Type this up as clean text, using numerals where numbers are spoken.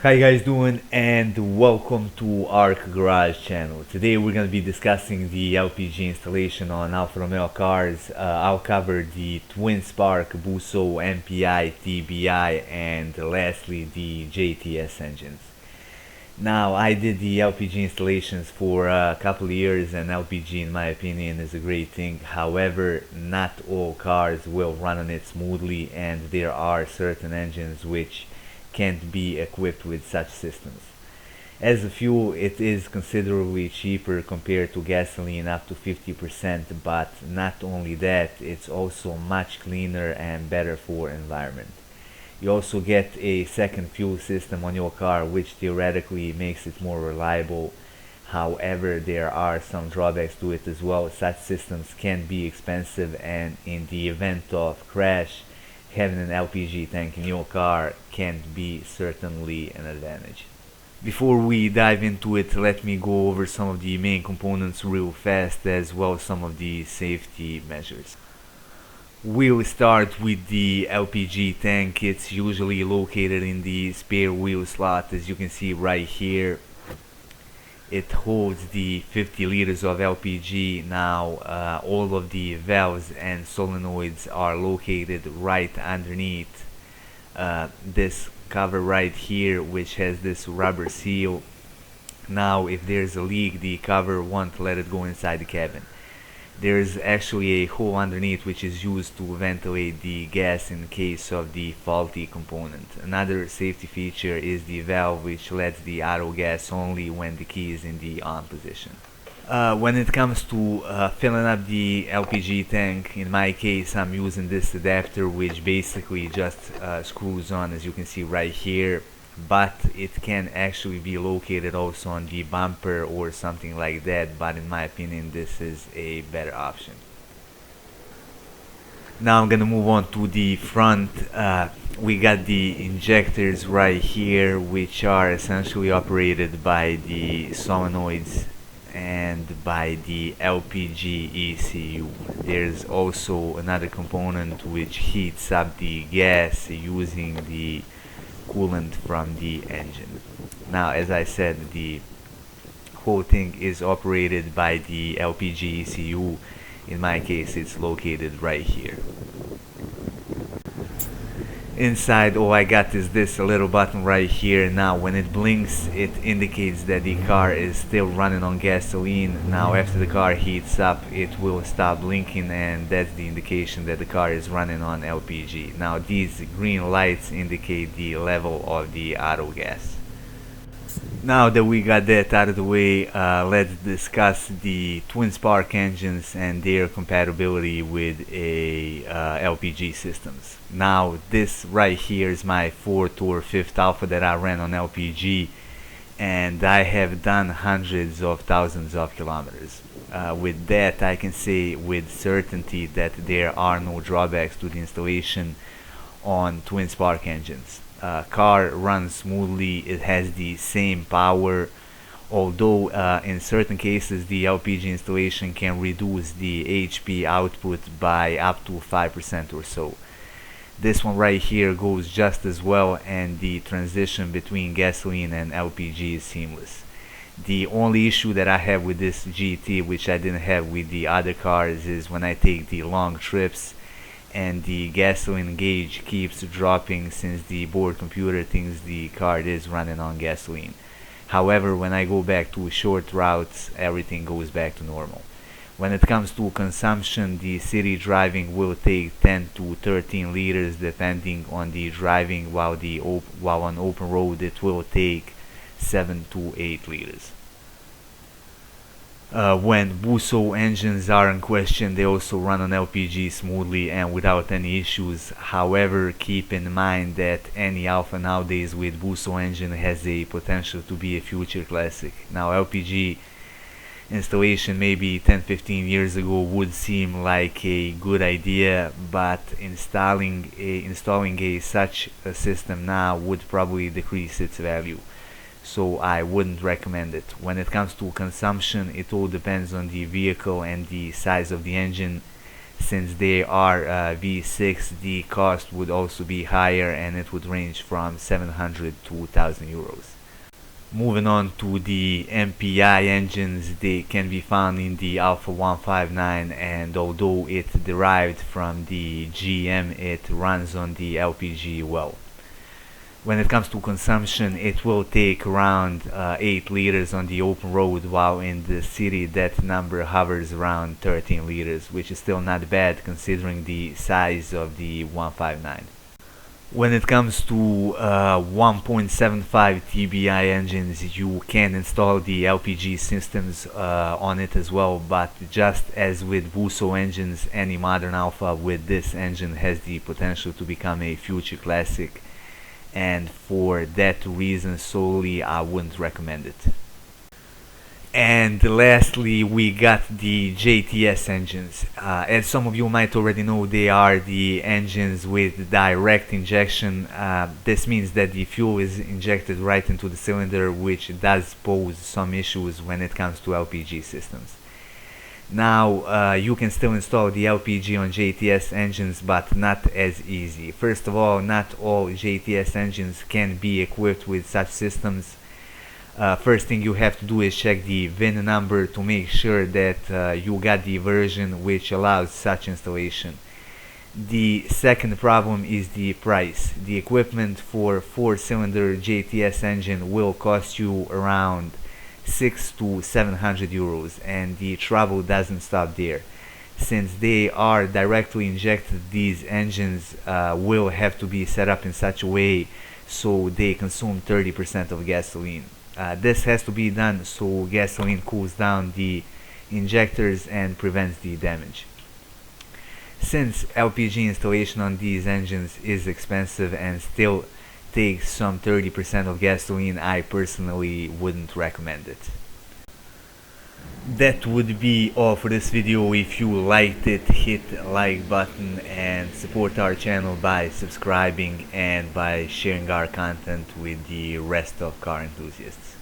How you guys doing, and welcome to Arc Garage channel. Today we're going to be discussing the LPG installation on Alfa Romeo cars. I'll cover the twin spark Busso Mpi TBI and lastly the JTS engines. Now, I did the LPG installations for a couple of years, and LPG in my opinion is a great thing. However, not all cars will run on it smoothly, and there are certain engines which can't be equipped with such systems. As a fuel, it is considerably cheaper compared to gasoline, up to 50%, but not only that, it's also much cleaner and better for environment. You also get a second fuel system on your car, which theoretically makes it more reliable. However, there are some drawbacks to it as well. Such systems can be expensive, and in the event of crash, having an LPG tank in your car can be certainly an advantage. Before we dive into it, let me go over some of the main components real fast, as well as some of the safety measures. We'll start with the LPG tank. It's usually located in the spare wheel slot, as you can see right here. It holds the 50 liters of LPG. Now all of the valves and solenoids are located right underneath this cover right here, which has this rubber seal. Now if there's a leak, the cover won't let it go inside the cabin. There's actually a hole underneath which is used to ventilate the gas in case of the faulty component. Another safety feature is the valve, which lets the auto gas only when the key is in the on position. When it comes to filling up the LPG tank, in my case I'm using this adapter, which basically just screws on, as you can see right here, but it can actually be located also on the bumper or something like that, but in my opinion this is a better option. Now I'm gonna move on to the front. We got the injectors right here, which are essentially operated by the solenoids and by the Lpg Ecu. There's also another component which heats up the gas using the coolant from the engine. Now, as I said, the whole thing is operated by the Lpg Ecu. In my case, it's located right here. Inside, all I got is this little button right here. Now when it blinks, it indicates that the car is still running on gasoline. Now after the car heats up, it will stop blinking, and that's the indication that the car is running on LPG. Now these green lights indicate the level of the auto gas. Now that we got that out of the way, let's discuss the twin spark engines and their compatibility with a LPG systems. Now this right here is my 4th or 5th Alfa that I ran on LPG, and I have done hundreds of thousands of kilometers. With that, I can say with certainty that there are no drawbacks to the installation on twin spark engines. Car runs smoothly, it has the same power, although in certain cases the LPG installation can reduce the HP output by up to 5% or so. This one right here goes just as well, and the transition between gasoline and LPG is seamless. The only issue that I have with this GT, which I didn't have with the other cars, is when I take the long trips and the gasoline gauge keeps dropping, since the board computer thinks the car is running on gasoline. However, when I go back to short routes, everything goes back to normal. When it comes to consumption, the city driving will take 10 to 13 liters depending on the driving, while on open road it will take 7 to 8 liters. When Busso engines are in question, they also run on LPG smoothly and without any issues. However, keep in mind that any Alfa nowadays with Busso engine has a potential to be a future classic. Now LPG installation maybe 10-15 years ago would seem like a good idea, but installing such a system now would probably decrease its value. So I wouldn't recommend it. When it comes to consumption, it all depends on the vehicle and the size of the engine. Since they are V6, the cost would also be higher, and it would range from 700 to 1000 euros. Moving on to the Mpi engines, they can be found in the Alfa 159, and although it derived from the GM, it runs on the LPG well. When it comes to consumption, it will take around 8 liters on the open road, while in the city that number hovers around 13 liters, which is still not bad considering the size of the 159. When it comes to 1.75 TBI engines, you can install the LPG systems on it as well, but just as with Busso engines, any modern Alfa with this engine has the potential to become a future classic, and for that reason solely I wouldn't recommend it. And lastly, we got the JTS engines. As some of you might already know, they are the engines with direct injection. This means that the fuel is injected right into the cylinder, which does pose some issues when it comes to LPG systems. Now, you can still install the LPG on JTS engines, but not as easy. First of all, not all JTS engines can be equipped with such systems. First thing you have to do is check the VIN number to make sure that you got the version which allows such installation. The second problem is the price. The equipment for 4-cylinder JTS engine will cost you around 600 to 700 euros, and the trouble doesn't stop there. Since they are directly injected, these engines will have to be set up in such a way so they consume 30% of gasoline. This has to be done so gasoline cools down the injectors and prevents the damage. Since LPG installation on these engines is expensive and still takes some 30% of gasoline, I personally wouldn't recommend it. That would be all for this video. If you liked it, hit the like button and support our channel by subscribing and by sharing our content with the rest of car enthusiasts.